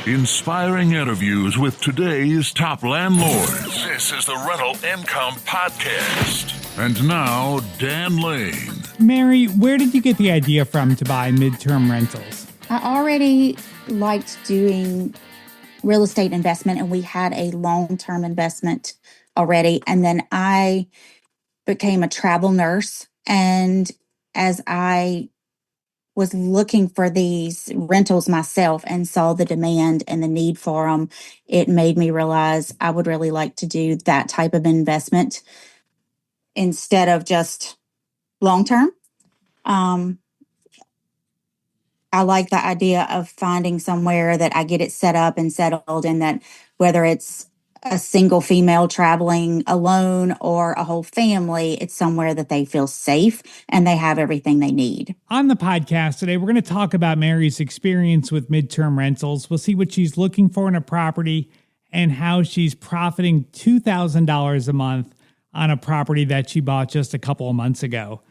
Inspiring interviews with today's top landlords. This is the Rental Income Podcast. And now, Dan Lane. Mary, where did you get the idea from to buy midterm rentals? I already liked doing real estate investment, and we had a long-term investment already. And then I became a travel nurse. And as I was looking for these rentals myself and saw the demand and the need for them, it made me realize I would really like to do that type of investment instead of just long-term. I like the idea of finding somewhere that I get it set up and settled, and that whether it's a single female traveling alone or a whole family, it's somewhere that they feel safe and they have everything they need. On the podcast today, we're going to talk about Mary's experience with midterm rentals. We'll see what she's looking for in a property and how she's profiting $2,000 a month on a property that she bought just a couple of months ago.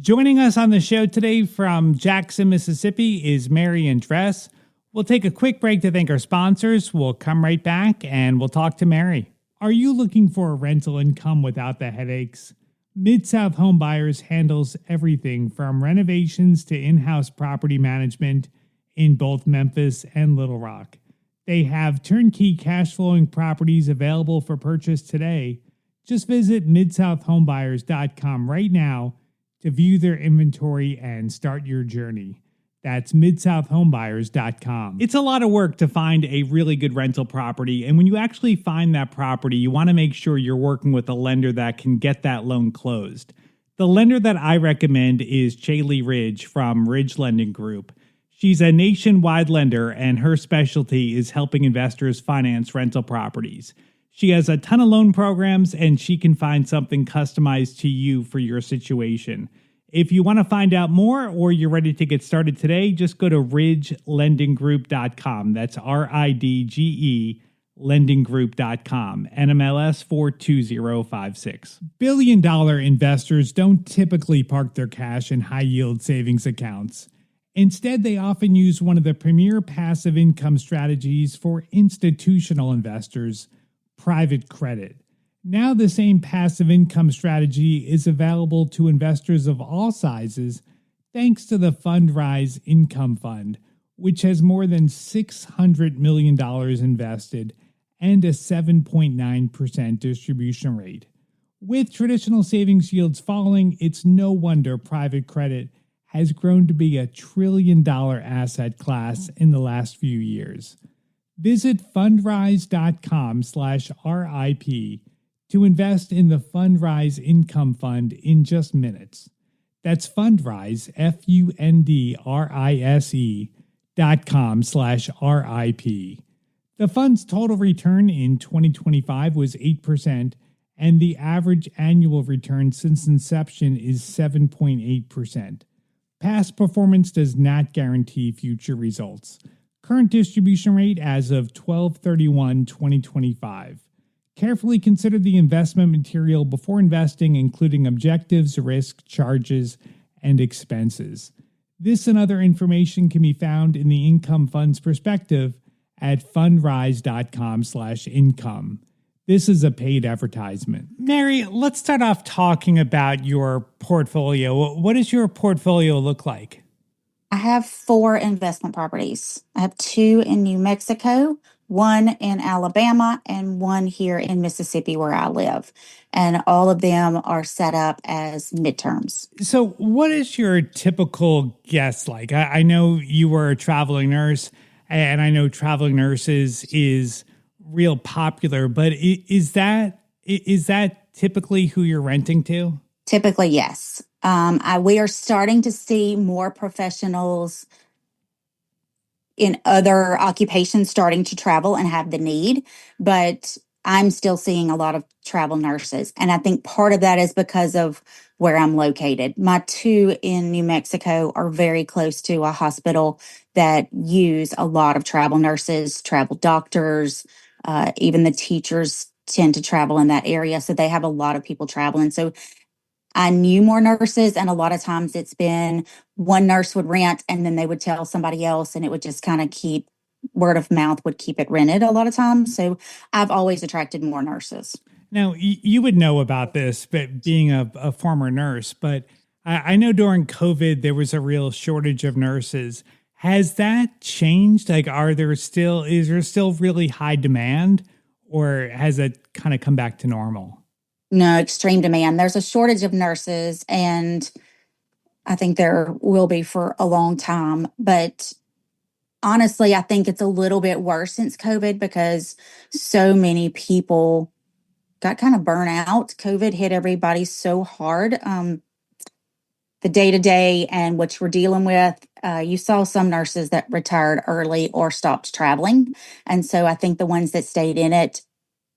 Joining us on the show today from Jackson, Mississippi is Mary Andress. We'll take a quick break to thank our sponsors. We'll come right back and we'll talk to Mary. Are you looking for a rental income without the headaches? MidSouth HomeBuyers handles everything from renovations to in-house property management in both Memphis and Little Rock. They have turnkey cash-flowing properties available for purchase today. Just visit MidSouthHomebuyers.com right now to view their inventory and start your journey. That's MidSouthHomebuyers.com. It's a lot of work to find a really good rental property, and when you actually find that property, you want to make sure you're working with a lender that can get that loan closed. The lender that I recommend is Chaley Ridge from Ridge Lending Group. She's a nationwide lender, and her specialty is helping investors finance rental properties. She has a ton of loan programs, and she can find something customized to you for your situation. If you want to find out more or you're ready to get started today, just go to ridgelendinggroup.com. That's RIDGE lendinggroup.com, NMLS 42056. Billion-dollar investors don't typically park their cash in high-yield savings accounts. Instead, they often use one of the premier passive income strategies for institutional investors, private credit. Now the same passive income strategy is available to investors of all sizes thanks to the Fundrise Income Fund, which has more than $600 million invested and a 7.9% distribution rate. With traditional savings yields falling, it's no wonder private credit has grown to be a $1 trillion asset class in the last few years. Visit fundrise.com/RIP to invest in the Fundrise Income Fund in just minutes. That's Fundrise, FUNDRISE.com/RIP. The fund's total return in 2025 was 8%, and the average annual return since inception is 7.8%. Past performance does not guarantee future results. Current distribution rate as of 12/31/2025. Carefully consider the investment material before investing, including objectives, risk, charges, and expenses. This and other information can be found in the Income Fund's perspective at fundrise.com/income. This is a paid advertisement. Mary, let's start off talking about your portfolio. What does your portfolio look like? I have 4 investment properties. I have 2 in New Mexico, 1 in Alabama, and 1 here in Mississippi where I live. And all of them are set up as midterms. So what is your typical guest like? I know you were a traveling nurse, and I know traveling nurses is real popular, but is that typically who you're renting to? Typically, yes. We are starting to see more professionals in other occupations starting to travel and have the need, but I'm still seeing a lot of travel nurses. And I think part of that is because of where I'm located. My 2 in New Mexico are very close to a hospital that use a lot of travel nurses, travel doctors, even the teachers tend to travel in that area. So they have a lot of people traveling. So I knew more nurses, and a lot of times it's been one nurse would rent and then they would tell somebody else, and it would just kind of keep word of mouth would keep it rented a lot of times. So I've always attracted more nurses. Now, you would know about this, but being a former nurse, but I know during COVID, there was a real shortage of nurses. Has that changed? Like, is there still really high demand, or has it kind of come back to normal? No, extreme demand. There's a shortage of nurses, and I think there will be for a long time. But honestly, I think it's a little bit worse since COVID because so many people got kind of burnt out. COVID hit everybody so hard. The day to day and what you were dealing with, you saw some nurses that retired early or stopped traveling. And so I think the ones that stayed in it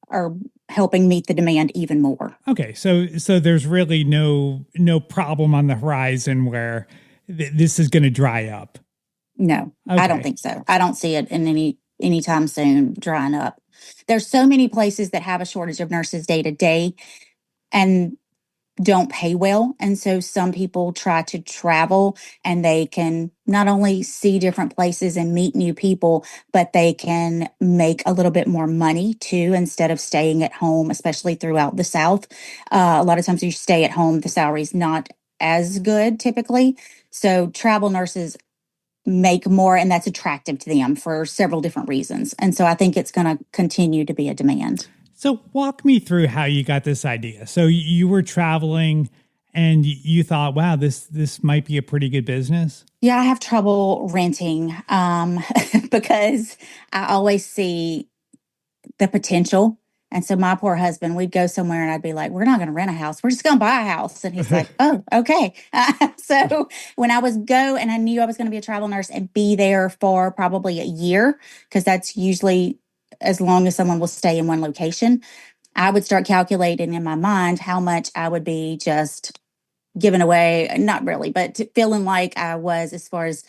are helping meet the demand even more. Okay, so there's really no problem on the horizon where this is going to dry up. No, Okay. I don't think so. I don't see it in anytime soon drying up. There's so many places that have a shortage of nurses day to day and don't pay well. And so some people try to travel and they can not only see different places and meet new people, but they can make a little bit more money too instead of staying at home, especially throughout the South. A lot of times you stay at home, the salary's not as good typically. So travel nurses make more, and that's attractive to them for several different reasons. And so I think it's going to continue to be a demand. So walk me through how you got this idea. So you were traveling and you thought, wow, this might be a pretty good business. Yeah, I have trouble renting because I always see the potential. And so my poor husband, we'd go somewhere and I'd be like, we're not going to rent a house. We're just going to buy a house. And he's like, oh, okay. So when I was and I knew I was going to be a travel nurse and be there for probably a year, because that's usually as long as someone will stay in one location, I would start calculating in my mind how much I would be just giving away, not really, but feeling like I was as far as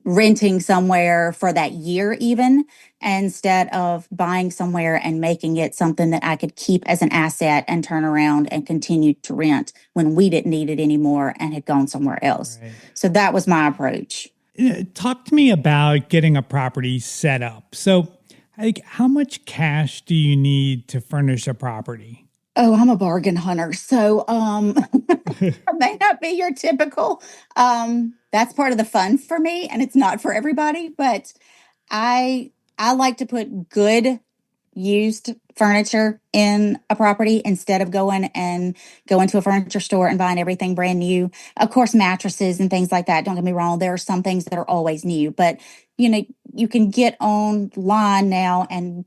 renting somewhere for that year even, instead of buying somewhere and making it something that I could keep as an asset and turn around and continue to rent when we didn't need it anymore and had gone somewhere else. Right. So that was my approach. Talk to me about getting a property set up. So like, how much cash do you need to furnish a property? Oh, I'm a bargain hunter. So it may not be your typical. That's part of the fun for me, and it's not for everybody, but I like to put good used furniture in a property instead of going to a furniture store and buying everything brand new. Of course, mattresses and things like that. Don't get me wrong. There are some things that are always new, but you can get online now and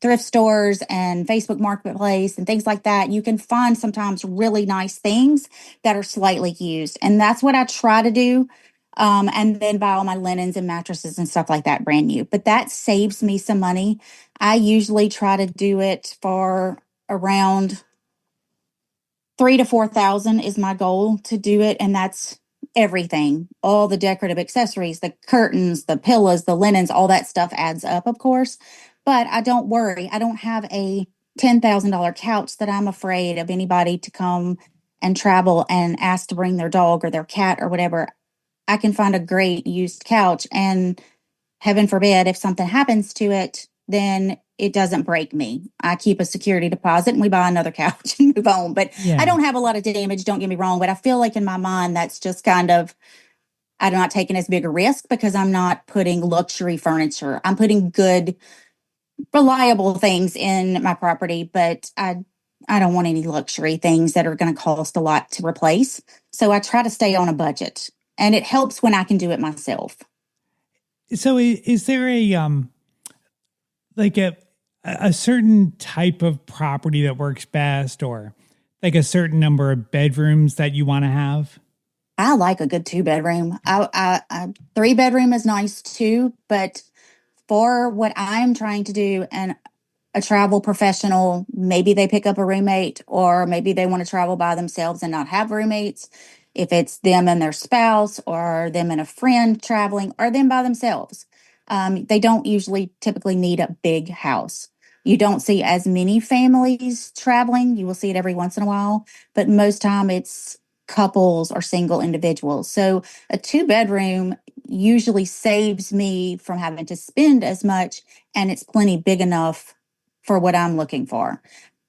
thrift stores and Facebook Marketplace and things like that. You can find sometimes really nice things that are slightly used. And that's what I try to do. And then buy all my linens and mattresses and stuff like that brand new. But that saves me some money. I usually try to do it for around 3,000 to 4,000 is my goal to do it. And that's everything, all the decorative accessories, the curtains, the pillows, the linens, all that stuff adds up, of course. But I don't worry. I don't have a $10,000 couch that I'm afraid of anybody to come and travel and ask to bring their dog or their cat or whatever. I can find a great used couch, and heaven forbid, if something happens to it, then it doesn't break me. I keep a security deposit and we buy another couch and move on. But yeah. I don't have a lot of damage, don't get me wrong, but I feel like in my mind, that's just kind of, I'm not taking as big a risk because I'm not putting luxury furniture. I'm putting good, reliable things in my property, but I don't want any luxury things that are going to cost a lot to replace. So I try to stay on a budget, and it helps when I can do it myself. So is there a certain type of property that works best, or like a certain number of bedrooms that you want to have? I like a good 2-bedroom. 3-bedroom is nice too, but for what I'm trying to do, and a travel professional, maybe they pick up a roommate, or maybe they want to travel by themselves and not have roommates. If it's them and their spouse, or them and a friend traveling, or them by themselves. They don't typically need a big house. You don't see as many families traveling. You will see it every once in a while, but most time it's couples or single individuals. So a 2-bedroom usually saves me from having to spend as much, and it's plenty big enough for what I'm looking for.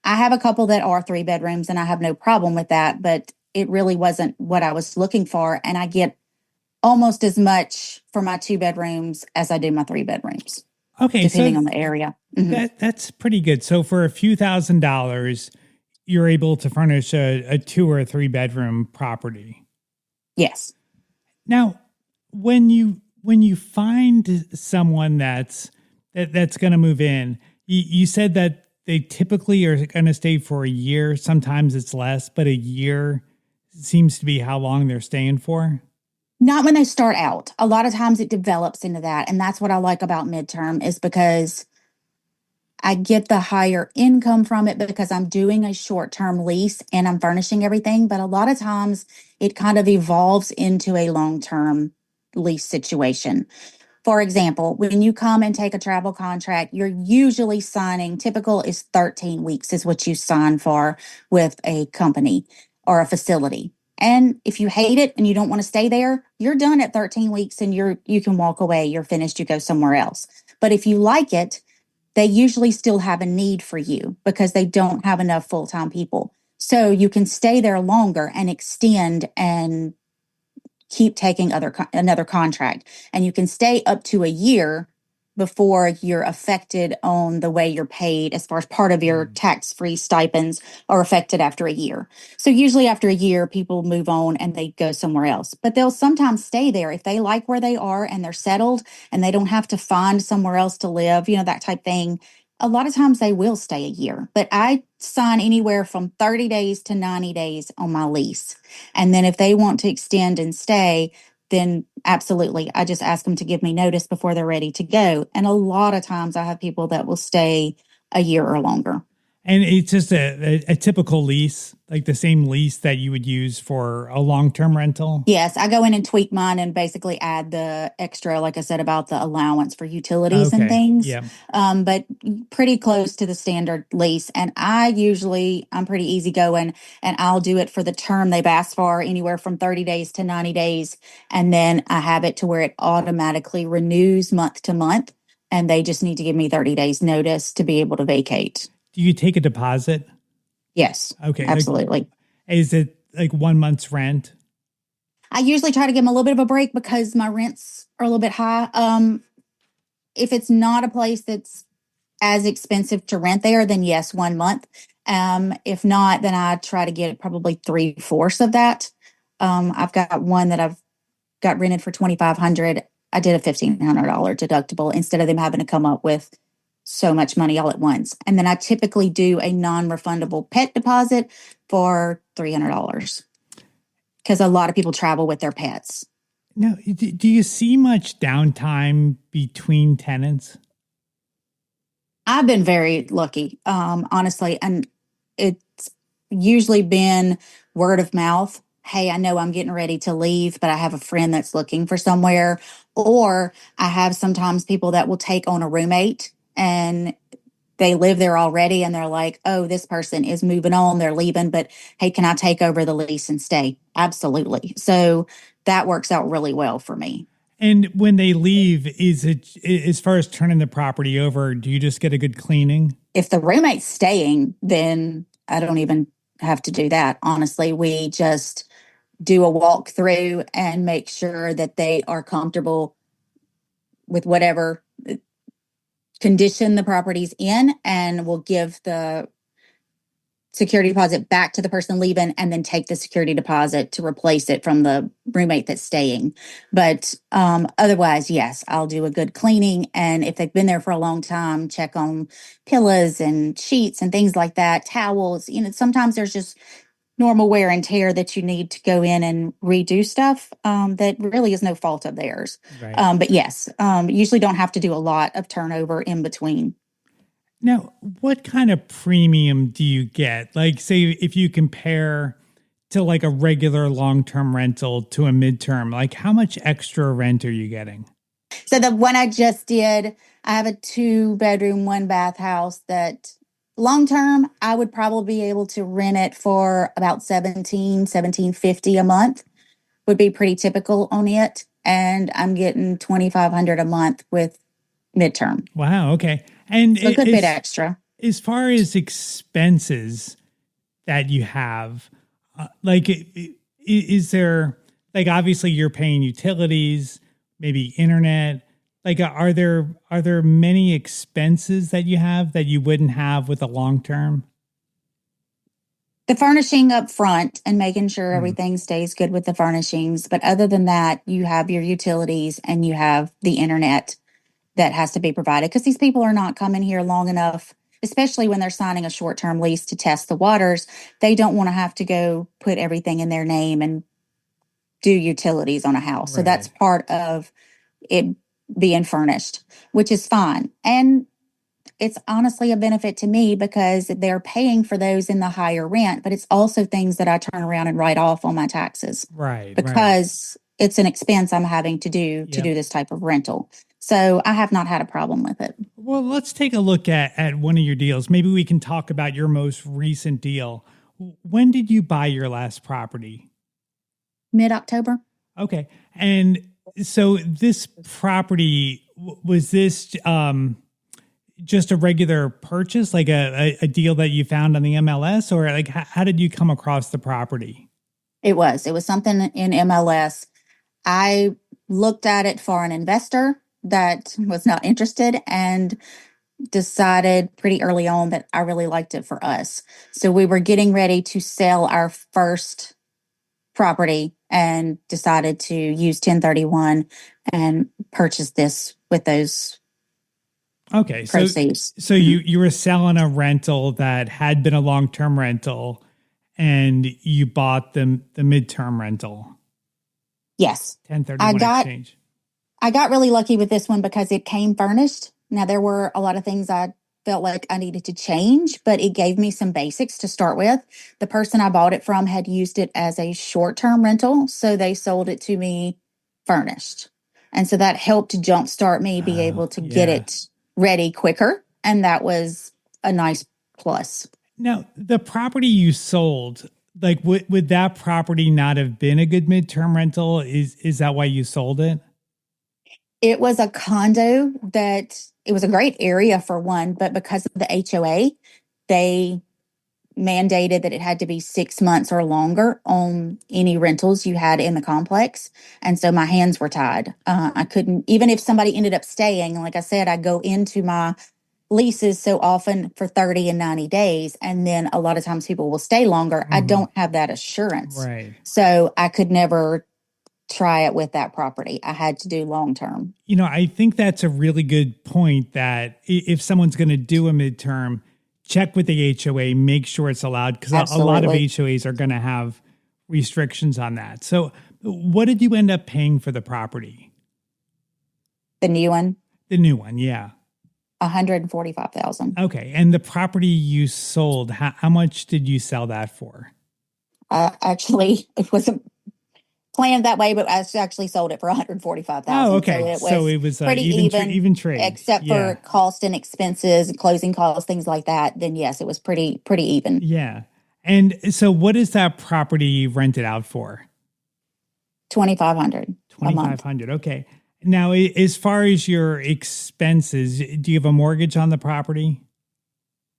I have a couple that are 3 bedrooms, and I have no problem with that, but it really wasn't what I was looking for. And I get almost as much for my 2 bedrooms as I do my 3 bedrooms, Okay, depending so on the area. Mhm. that's pretty good. So for a few $1,000s, you're able to furnish a 2 or 3 bedroom property. Yes. Now, when you find someone that's going to move in, you said that they typically are going to stay for a year. Sometimes it's less, but a year seems to be how long they're staying for. Not when they start out. A lot of times it develops into that. And that's what I like about midterm, is because I get the higher income from it because I'm doing a short-term lease and I'm furnishing everything. But a lot of times it kind of evolves into a long-term lease situation. For example, when you come and take a travel contract, you're usually signing, typical is 13 weeks is what you sign for with a company or a facility. And if you hate it and you don't want to stay there, you're done at 13 weeks and you can walk away, you're finished, you go somewhere else. But if you like it, they usually still have a need for you because they don't have enough full-time people. So you can stay there longer and extend and keep taking another contract, and you can stay up to a year before you're affected on the way you're paid, as far as part of your tax-free stipends are affected after a year. So usually after a year, people move on and they go somewhere else, but they'll sometimes stay there if they like where they are and they're settled and they don't have to find somewhere else to live, that type thing. A lot of times they will stay a year, but I sign anywhere from 30 days to 90 days on my lease. And then if they want to extend and stay, then absolutely, I just ask them to give me notice before they're ready to go. And a lot of times I have people that will stay a year or longer. And it's just a typical lease, like the same lease that you would use for a long-term rental? Yes, I go in and tweak mine and basically add the extra, like I said, about the allowance for utilities and Okay. things. Yeah. But pretty close to the standard lease. And I'm pretty easygoing, and I'll do it for the term they've asked for, anywhere from 30 days to 90 days. And then I have it to where it automatically renews month to month. And they just need to give me 30 days notice to be able to vacate. Do you take a deposit? Yes. Okay. Absolutely. Is it like 1 month's rent? I usually try to give them a little bit of a break because my rents are a little bit high. If it's not a place that's as expensive to rent there, then yes, 1 month. If not, then I try to get probably 3/4 of that. I've got one that I've got rented for $2,500. I did a $1,500 deductible instead of them having to come up with so much money all at once. And then I typically do a non-refundable pet deposit for $300 because a lot of people travel with their pets. Now, do you see much downtime between tenants? I've been very lucky, honestly, and it's usually been word of mouth. Hey, I know I'm getting ready to leave, but I have a friend that's looking for somewhere. Or I have sometimes people that will take on a roommate and they live there already and they're like, oh, this person is moving on, they're leaving, but hey, can I take over the lease and stay? Absolutely. So that works out really well for me. And when they leave, is it, as far as turning the property over, do you just get a good cleaning? If the roommate's staying, then I don't even have to do that. Honestly, we just do a walkthrough and make sure that they are comfortable with whatever condition the property's in, and we'll give the security deposit back to the person leaving and then take the security deposit to replace it from the roommate that's staying. But otherwise, yes, I'll do a good cleaning. And if they've been there for a long time, check on pillows and sheets and things like that, towels. Sometimes there's just normal wear and tear that you need to go in and redo stuff that really is no fault of theirs. Right. But yes, usually don't have to do a lot of turnover in between. Now, what kind of premium do you get? Like, say, if you compare to like a regular long-term rental to a midterm, like how much extra rent are you getting? So the one I just did, I have a 2-bedroom, 1-bath house that Long term, I would probably be able to rent it for about 1750 a month would be pretty typical on it. And I'm getting 2,500 a month with midterm. Wow. Okay. And So a good bit extra. as far as expenses that you have, is there, like, obviously you're paying utilities, maybe internet, like, are there many expenses that you have that you wouldn't have with a long term? The furnishing up front and making sure everything stays good with the furnishings. But other than that, you have your utilities and you have the internet that has to be provided because these people are not coming here long enough, especially when they're signing a short-term lease to test the waters. They don't want to have to go put everything in their name and do utilities on a house. Right. So that's part of it being furnished, which is fine. And it's honestly a benefit to me because they're paying for those in the higher rent, but it's also things that I turn around and write off on my taxes. Right. Because it's an expense I'm having to do to do this type of rental. So I have not had a problem with it. Well, let's take a look at one of your deals. Maybe we can talk about your most recent deal. When did you buy your last property? Mid-October. Okay. And so this property, was this just a regular purchase, like a deal that you found on the MLS, or like how did you come across the property? It was something in MLS. I looked at it for an investor that was not interested and decided pretty early on that I really liked it for us. So we were getting ready to sell our first property and decided to use 1031 and purchase this with those proceeds. So you were selling a rental that had been a long-term rental and you bought the midterm rental. Yes. 1031 exchange. I got really lucky with this one because it came furnished. Now, there were a lot of things I felt like I needed to change, but it gave me some basics to start with. The person I bought it from had used it as a short-term rental, so they sold it to me furnished. And so that helped to jumpstart me be able to get it ready quicker, and that was a nice plus. Now, the property you sold, like would that property not have been a good midterm rental? Is that why you sold it? It was a condo that it was a great area for one, but because of the HOA, they mandated that it had to be 6 months or longer on any rentals you had in the complex. And so my hands were tied. I couldn't, even if somebody ended up staying, like I said, I go into my leases so often for 30 and 90 days. And then a lot of times people will stay longer. I don't have that assurance. Right. So I could never try it with that property. I had to do long term. You know, I think that's a really good point that if someone's going to do a midterm, check with the HOA, make sure it's allowed, because a lot of HOAs are going to have restrictions on that. So what did you end up paying for the property? The new one? The new one, yeah. $145,000. Okay. And the property you sold, how much did you sell that for? Actually, it wasn't planned that way, but I actually sold it for $145,000. Oh, okay. So it was pretty even trade, except for cost and expenses and closing costs, things like that. Then yes, it was pretty even. Yeah. And so, what is that property rented out for? $2,500. $2,500. Okay. Now, as far as your expenses, do you have a mortgage on the property?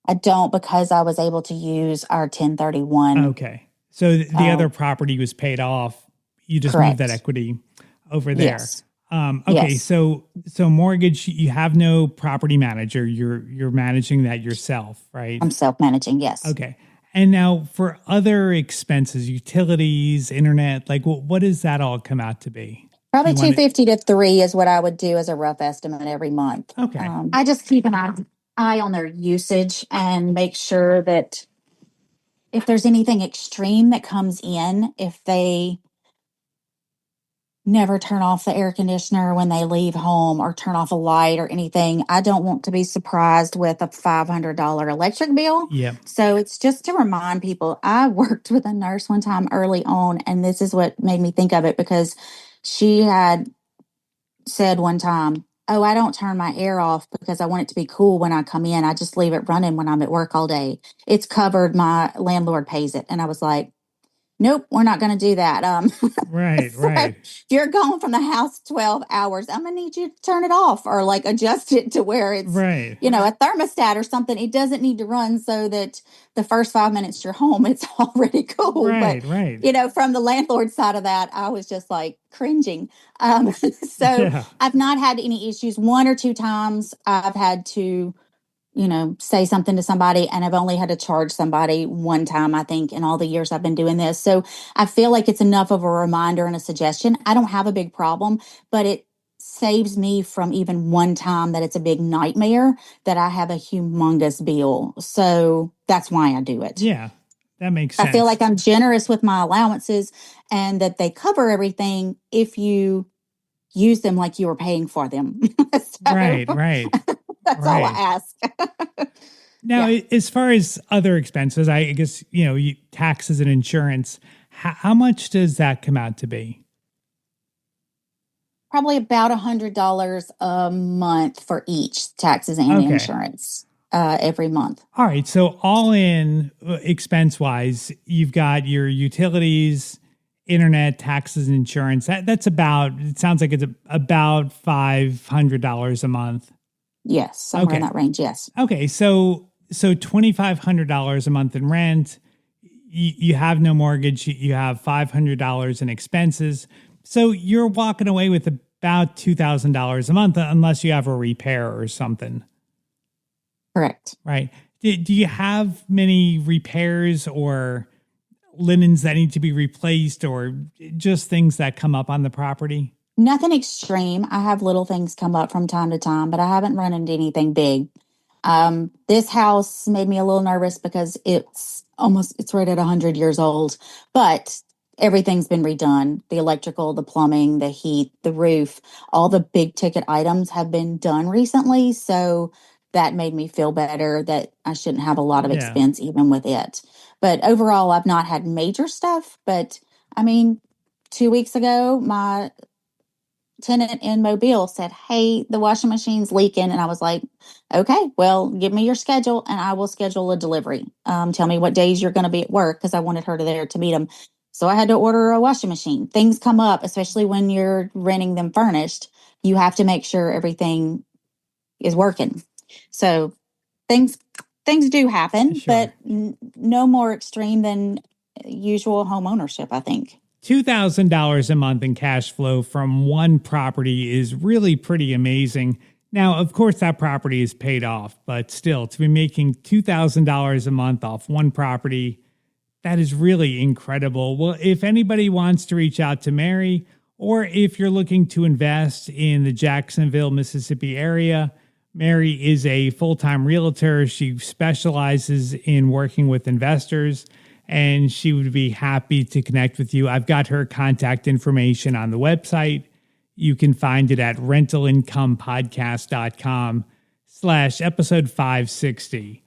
I don't, because I was able to use our 1031. Okay. So the other property was paid off. You just moved that equity over there. Yes. Okay. Yes. So mortgage, you have no property manager. You're managing that yourself, right? I'm self-managing. Yes. Okay. And now for other expenses, utilities, internet, like what does that all come out to be? Probably $250 to $300 is what I would do as a rough estimate every month. Okay. I just keep an eye on their usage and make sure that if there's anything extreme that comes in, if they never turn off the air conditioner when they leave home or turn off a light or anything, I don't want to be surprised with a $500 electric bill. Yeah. So it's just to remind people. I worked with a nurse one time early on, and this is what made me think of it, because she had said one time, Oh, I don't turn my air off because I want it to be cool when I come in. I just leave it running when I'm at work all day. It's covered. My landlord pays it. And I was like, nope, we're not going to do that. Right, So right, if you're gone from the house 12 hours, I'm going to need you to turn it off or like adjust it to where it's, right, a thermostat or something. It doesn't need to run so that the first 5 minutes you're home, it's already cool. But, right, right. from the landlord side of that, I was just like cringing. So Yeah. I've not had any issues. One or two times I've had to say something to somebody, and I've only had to charge somebody one time, I think, in all the years I've been doing this. So I feel like it's enough of a reminder and a suggestion. I don't have a big problem, but it saves me from even one time that it's a big nightmare that I have a humongous bill. So that's why I do it. Yeah. That makes sense. I feel like I'm generous with my allowances and that they cover everything if you use them like you were paying for them. Right, right. That's all I ask. Now, Yeah. as far as other expenses, I guess, taxes and insurance, how much does that come out to be? Probably about $100 a month for each taxes and insurance every month. All right. So all in expense wise, you've got your utilities, internet, taxes, and insurance. That's about, it sounds like it's about $500 a month. Yes. Somewhere in that range. Yes. Okay. So $2,500 a month in rent. You have no mortgage. You have $500 in expenses. So you're walking away with about $2,000 a month, unless you have a repair or something. Correct. Right. Do you have many repairs or linens that need to be replaced, or just things that come up on the property? Nothing extreme. I have little things come up from time to time, but I haven't run into anything big. This house made me a little nervous because it's right at 100 years old, but everything's been redone. The electrical, the plumbing, the heat, the roof, all the big ticket items have been done recently. So that made me feel better that I shouldn't have a lot of expense even with it. But overall, I've not had major stuff. But I mean, 2 weeks ago, my tenant in Mobile said, "Hey, the washing machine's leaking." And I was like, "Okay, well, give me your schedule and I will schedule a delivery. Tell me what days you're going to be at work," because I wanted her there to meet him. So I had to order a washing machine. Things come up, especially when you're renting them furnished. You have to make sure everything is working. So things do happen, but no more extreme than usual home ownership, I think. $2,000 a month in cash flow from one property is really pretty amazing. Now, of course, that property is paid off, but still, to be making $2,000 a month off one property, that is really incredible. Well, if anybody wants to reach out to Mary, or if you're looking to invest in the Jacksonville, Mississippi area, Mary is a full-time realtor. She specializes in working with investors, and she would be happy to connect with you. I've got her contact information on the website. You can find it at rentalincomepodcast.com/episode 560.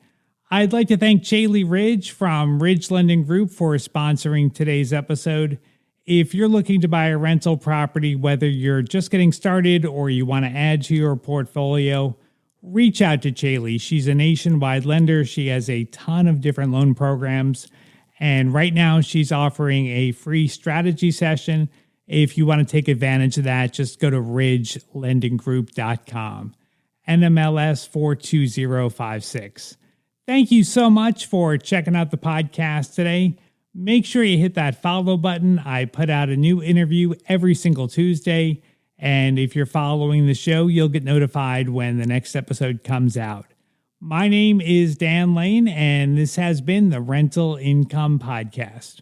I'd like to thank Chaley Ridge from Ridge Lending Group for sponsoring today's episode. If you're looking to buy a rental property, whether you're just getting started or you want to add to your portfolio, reach out to Chaley. She's a nationwide lender. She has a ton of different loan programs. And right now she's offering a free strategy session. If you want to take advantage of that, just go to ridgelendinggroup.com. NMLS 42056. Thank you so much for checking out the podcast today. Make sure you hit that follow button. I put out a new interview every single Tuesday. And if you're following the show, you'll get notified when the next episode comes out. My name is Dan Lane, and this has been the Rental Income Podcast.